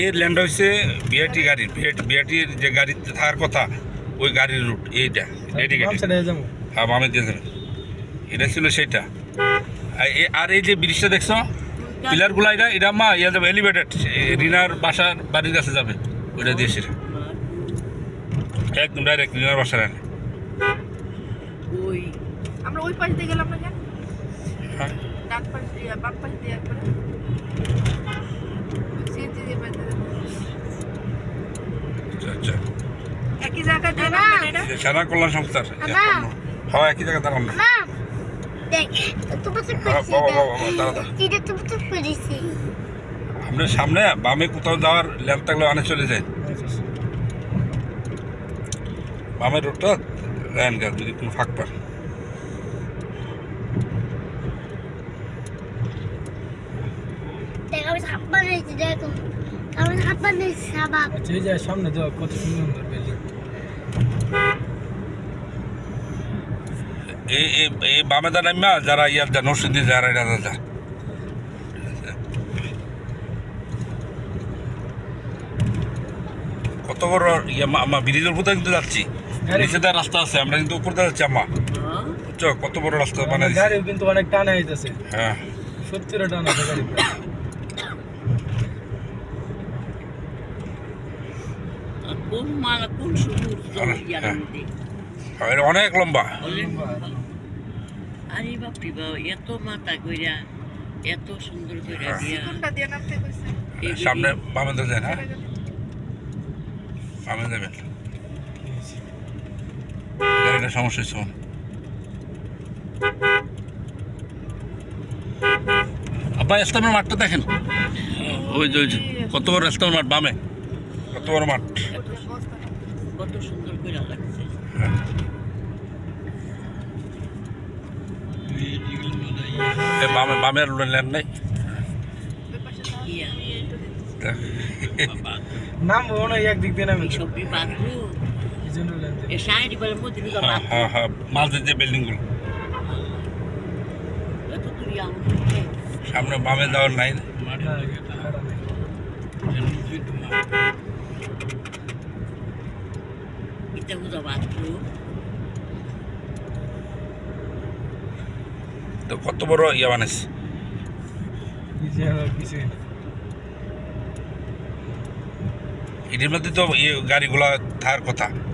এর ল্যান্ড হয়েছে বিআরটি গাড়ির বিআরটির যে গাড়িতে থাকার কথা ওই গাড়ির রুট এইটা হ্যাঁ বামে দিয়ে যাবে এটা ছিল সেইটা আর এই যে ব্রিজটা দেখছো পিলারগুলো এটা মা ইয়া যাবে এলিভেটেড রিনার বাড়ির কাছে যাবে ওইটা দিয়ে সেটা একদম ডাইরেক্ট রিনার বাসার আনে আমরা ওই পাশ দিয়ে গেলাম না কেন হ্যাঁ ডান পাশ দিয়ে বাম পাশ দিয়ে একবারে সিএনজি দিয়ে পাশ দিয়ে আচ্ছা একই জায়গা দিয়ে না এটা সেনা কল্যাণ সংস্থার হ্যাঁ একই জায়গায় দাঁড়ান না দেখ তুমি তো পেরেছি আপনার সামনে বামে কোথাও যাওয়ার ল্যাম্প থাকলে অনেক চলে যায় বামের রোডটা রায়ন গাছ যদি কোনো ফাঁক পান দেখ আমি হাত বানিয়েছি দেখো আমি হাত বানিয়েছি সাবাব এই যে সামনে যাও কত সুন্দর বিল্ডিং এই বামে দা নামা যারা ইয়ার যা নরসিংদী যারা এটা যা কত বড় আমা ব্রিজের উপর কিন্তু যাচ্ছি নিচে দেওয়ার রাস্তা আছে আমরা কিন্তু উপর দিয়ে যাচ্ছি আমা বুঝছো কত বড় রাস্তা বানাই গাড়ি কিন্তু অনেক টানা হইতেছে হ্যাঁ সত্যি টানা আছে গাড়ি অনেক লম্বা আরে বাপরে বাবা এত মাথা কইরা এত সুন্দর কইরা দিয়া কোনটা দিয়ে নামতে কইছে সামনে বামে তো যায় না বামে যাবেন গাড়িটা সমস্যা হচ্ছে আব্বা ইসলামের মাঠটা দেখেন ওই যে কত বড় ইসলামের মাঠ বামে কত বড় মাঠ কত সুন্দর কইরা লাগছে বামে আর ল্যান্ড নাই নাম মনে হয় একদিক দিয়ে নামে সবই বাঁধবো এই জন্য এ সাইড বলে মধ্যে নিয়ে হ্যাঁ হ্যাঁ হ্যাঁ মাঝে যে বিল্ডিংগুলো এত তুই আমাকে সামনে বামে যাওয়ার নাই এটা বুঝা বাঁধবো তো কত বড় ইয়ে বানাইছে এটির মধ্যে তো গাড়িগুলা থাকার কথা